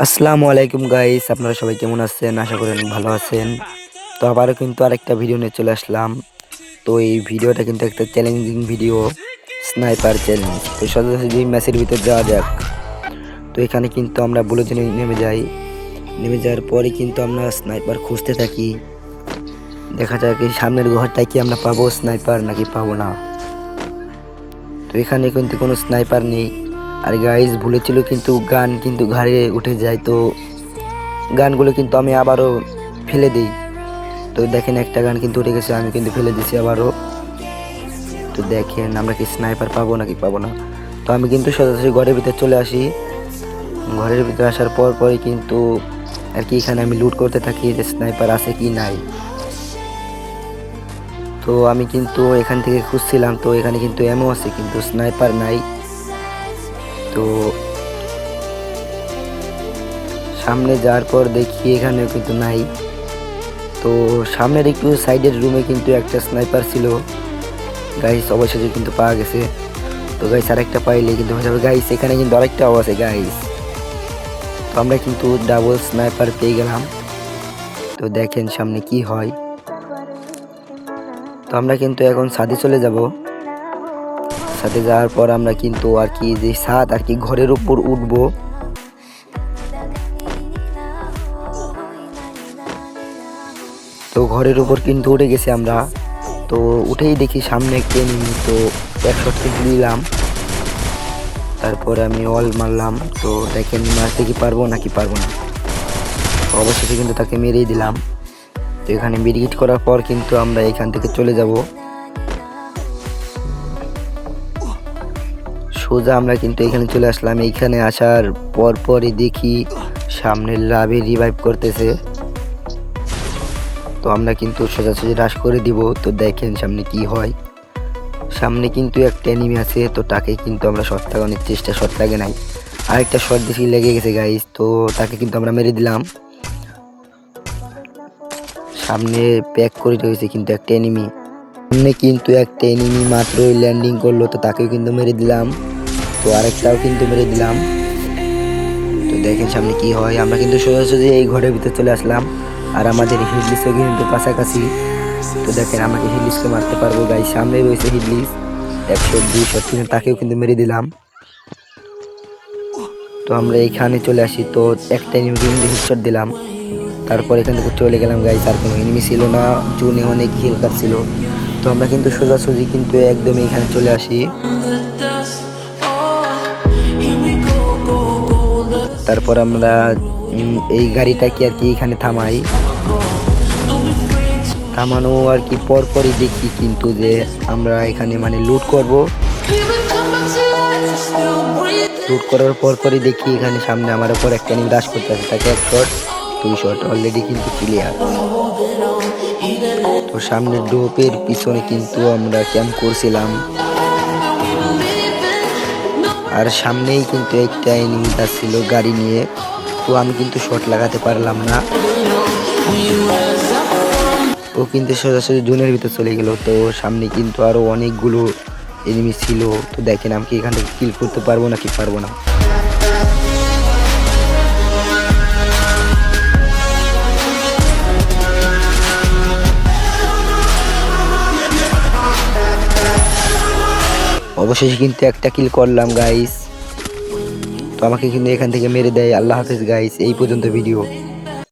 আসসালামু আলাইকুম গাইস, আপনারা সবাই কেমন আছেন? আশা করি অনেক ভালো আছেন। তো আবারও কিন্তু আরেকটা ভিডিও নিয়ে চলে আসলাম। তো এই ভিডিওটা কিন্তু একটা চ্যালেঞ্জিং ভিডিও, স্নাইপার চ্যালেঞ্জ। তো সোজাসুজি ম্যাচের ভিতর যাওয়া যাক। তো এখানে কিন্তু আমরা বুলে জেনে নেমে যাই। নেমে যাওয়ার পরে কিন্তু আমরা স্নাইপার খুঁজতে থাকি। দেখা যাক এই সামনের ঘরটায় কি আমরা পাবো স্নাইপার নাকি পাবো না। তো এখানে কিন্তু কোনো স্নাইপার নেই। আর গাইস ভুলেছিল কিন্তু গান কিন্তু ঘাড়ে উঠে যায়। তো গানগুলো কিন্তু আমি আবারও ফেলে দিই। তো দেখেন একটা গান কিন্তু উঠে গেছে, আমি কিন্তু ফেলে দিছি আবারও। তো দেখেন আমরা কি স্নাইপার পাবো নাকি পাবো না। তো আমি কিন্তু সরাসরি ঘরের ভিতরে চলে আসি। ঘরের ভিতরে আসার পরই কিন্তু আর কি এখানে আমি লুট করতে থাকি যে স্নাইপার আছে কি নাই। তো আমি কিন্তু এখান থেকে খুঁজছিলাম, তো এখানে কিন্তু এমও আছে কিন্তু স্নাইপার নাই। তো সামনে যাওয়ার পর দেখি এখানে কিন্তু নাই। তো সামনের একটু সাইডের রুমে কিন্তু একটা স্নাইপার ছিল গাইস, অবশেষে কিন্তু পাওয়া গেছে। তো গাইস আরেকটা পাইলে কিন্তু হয়ে যাবে গাইস। এখানে কিন্তু আরেকটাও আছে গাইস। তো আমরা কিন্তু ডাবল স্নাইপার পেয়ে গেলাম। তো দেখেন সামনে কি হয়। তো আমরা কিন্তু এখন ছাদে চলে যাব। ছাদে যাওয়ার পর আমরা কিন্তু আর কি যে ছাদ আর কি ঘরের উপর উঠবো। তো ঘরের উপর কিন্তু উঠে গেছি আমরা। তো উঠেই দেখি সামনে একটা এনিমি। তো এক শট কিন্তু দিলাম, তারপর আমি অল মারলাম। তো দেখেন মারতে কি পারবো নাকি পারবো না। অবশেষে কিন্তু তাকে মেরেই দিলাম। তো এখানে মিডগিট করার পর কিন্তু আমরা এখান থেকে চলে যাব সোজা। আমরা কিন্তু এখানে চলে আসলাম। এইখানে আসার পরই দেখি সামনে লাভে রিভাইভ করতেছে। তো আমরা কিন্তু সোজাসুজি রাশ করে দিব। তো দেখেন সামনে কি হয়। সামনে কিন্তু একটা এনিমি আছে। তো তাকে কিন্তু আমরা শট লাগানোর চেষ্টা, শট লাগে নাই। আরেকটা শট বেশি লেগে গেছে গাইস। তো তাকে কিন্তু আমরা মেরে দিলাম। সামনে প্যাক করে রয়েছে কিন্তু একটা এনিমি। সামনে কিন্তু একটা এনিমি মাত্রই ল্যান্ডিং করলো, তো তাকেও কিন্তু মেরে দিলাম। তো আরেকটাও কিন্তু মেরে দিলাম। তো দেখেন সামনে কি হয়। আমরা কিন্তু সোজাসুজি এই ঘরের ভিতরে চলে আসলাম। আর আমাদের হিডলিসও কিন্তু কাছাকাছি। তো দেখেন আমাকে হিডলিসকে মারতে পারবো গাইস। সামনে রয়েছে হিডলিস 100-200, তাকেও কিন্তু মেরে দিলাম। তো আমরা এইখানে চলে আসি। তো একটা এনিমি কিন্তু হেডশট দিলাম। তারপর এখান থেকে চলে গেলাম গাইস। আর কোনো এনিমি ছিল না, জোনে অনেক হিল কাটছিল। তো আমরা কিন্তু সোজাসুজি কিন্তু একদম এখানে চলে আসি। তারপর আমরা এই গাড়িটাকে আর কি এখানে থামাই। থামানো আর কি পরই দেখি কিন্তু যে আমরা এখানে মানে লুট করব। লুট করার পরই দেখি এখানে সামনে আমার উপর একটা এনিমি রাশ করতে আছে। তাকে 1 শট 2 শট অলরেডি কিন্তু ক্লিয়ার। তো সামনের ডোপের পিছনে কিন্তু আমরা ক্যাম্প করছিলাম। আর সামনেই কিন্তু একটা এনিমি ছিল গাড়ি নিয়ে। তো আমি কিন্তু শট লাগাতে পারলাম না। ও কিন্তু সোজাসুজি জোনের ভিতরে চলে গেল। তো সামনে কিন্তু আরো অনেকগুলো এনিমি ছিল। তো দেখেন আমি কি এখান থেকে কিল করতে পারবো নাকি পারবো না। অবশেষে কিন্তু একটা কিল করলাম গাইস। তো আমাকে কিন্তু এখান থেকে মেরে দেয়। আল্লাহ হাফেজ গাইস, এই পর্যন্ত ভিডিও।